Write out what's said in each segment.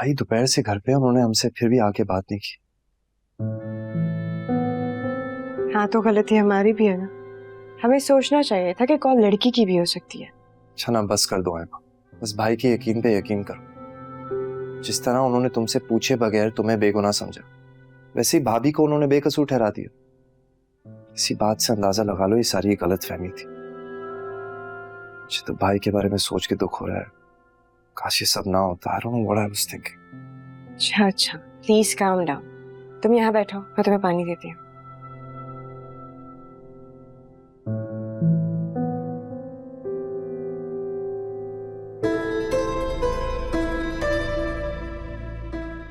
भाई दोपहर से घर पे, उन्होंने हमसे फिर भी आके बात नहीं की। हाँ तो गलती हमारी भी है ना, हमें सोचना चाहिए था कि कॉल लड़की की भी हो सकती है। अच्छा ना बस कर दो आयमा, बस भाई के यकीन पे यकीन करो। जिस तरह उन्होंने तुमसे पूछे बगैर तुम्हें बेगुनाह समझा, वैसे ही भाभी को उन्होंने बेकसूर ठहरा दिया। इसी बात से अंदाजा लगा लो ये सारी गलत फहमी थी। मुझे तो भाई के बारे में सोच के दुख हो रहा है, काश ये सब ना होता। I don't know what I was thinking. अच्छा प्लीज काम डाउन, तुम यहाँ बैठो, मैं तुम्हें पानी देती हूँ।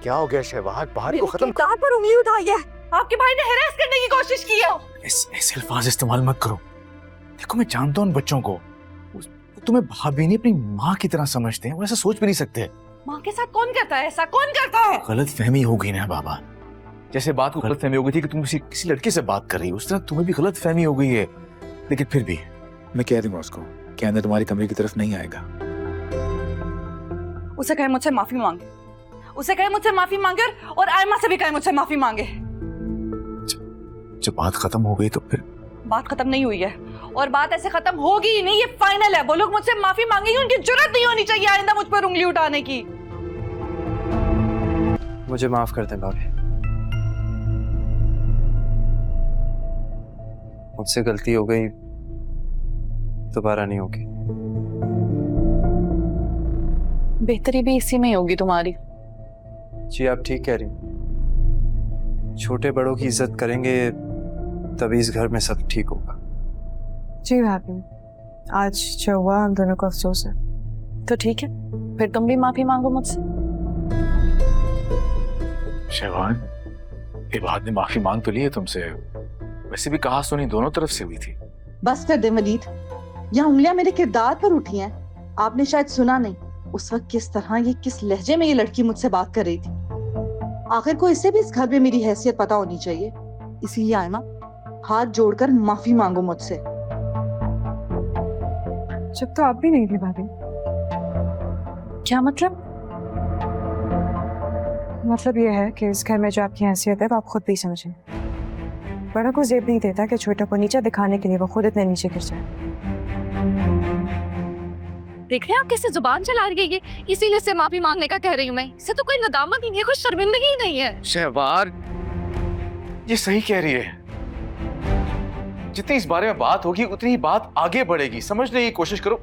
क्या हो गया शहवाज? बाहर को खत्म कहाँ पर उंगली उठाई है? आपके भाई ने हैरेस करने की कोशिश की है। ऐसे अल्फाज इस्तेमाल मत करो। देखो मैं जानता हूं उन बच्चों को, तुम्हें भाभी ने अपनी माँ की तरह समझते हैं, वो ऐसा सोच भी नहीं सकते। माँ के साथ कौन करता है ऐसा? कौन करता है? गलत फहमी हो गई ना बाबा, जैसे बात को गलत फहमी हो गई थी कि तुम किसी लड़के से बात कर रही हो, उस तरह तुम्हें भी गलत फहमी हो गई है। लेकिन फिर भी मैं कह दूंगा उसको कि अंदर तुम्हारी कमरे की तरफ नहीं आएगा। उसे कहे मुझसे माफी मांगे, उसे कहे मुझसे माफी मांगे और आयमा से भी कहे मुझसे माफी मांगे। जब बात खत्म हो गई तो फिर? बात खत्म नहीं हुई है और बात ऐसे खत्म होगी ही नहीं, ये फाइनल है। वो लोग मुझसे माफी मांगेंगे, उनकी जुर्रत नहीं होनी चाहिए आइंदा मुझ पर उंगली उठाने की। मुझे माफ कर दें भाभी, मुझसे गलती हो गई, दोबारा नहीं होगी। बेहतरी भी इसी में होगी तुम्हारी। जी आप ठीक कह रही हैं, छोटे बड़ों की इज्जत करेंगे तभी इस घर में सब ठीक होगा। जी भाभी, आज जो हुआ हम दोनों को अफसोस है। तो ठीक है, फिर तुम भी माफी मांगो मुझसे। शहवाज, इबाद ने माफी मांग तो ली है तुमसे, वैसे भी कहा सुनी दोनों तरफ से हुई थी। बस कर दे वलीद, यहाँ उंगलियां मेरे किरदार पर उठी हैं। आपने शायद सुना नहीं उस वक्त किस तरह ये किस लहजे में ये लड़की मुझसे बात कर रही थी। आखिर को इससे भी इस घर में मेरी हैसियत पता होनी चाहिए। इसीलिए आयमा, हाथ जोड़कर माफी मांगो मुझसे। जब तो आप भी नहीं थी भाभी। क्या मतलब? मतलब ये है कि इस घर में जो आपकी हैसियत है वो आप खुद भी समझें। बड़ा को जेब नहीं देता कि छोटा को नीचा दिखाने के लिए वो खुद इतने नीचे गिर जाए। देख रहे हैं आप कैसे जुबान चला रही है, इसीलिए से माफी मांगने का कह रही हूँ मैं। इससे तो कोई नदामत ही नहीं है, कोई शर्मिंदगी ही नहीं है। शहवाज, ये सही कह रही है। जितनी इस बारे में बात होगी उतनी ही बात आगे बढ़ेगी, समझने की कोशिश करो।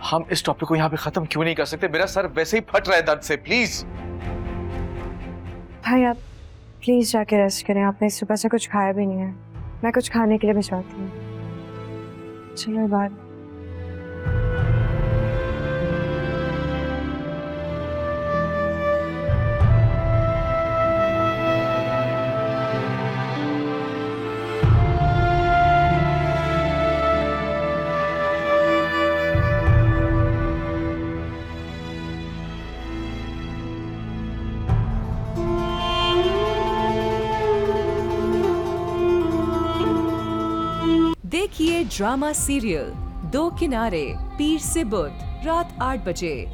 हम इस टॉपिक को यहाँ पे खत्म क्यों नहीं कर सकते? मेरा सर वैसे ही फट रहा है दर्द से। प्लीज भाई आप प्लीज जाके रेस्ट करें, आपने सुबह से कुछ खाया भी नहीं है। मैं कुछ खाने के लिए भिजवाती हूँ। चलो बाय। देखिए ड्रामा सीरियल दो किनारे पीर से बुध रात 8 बजे।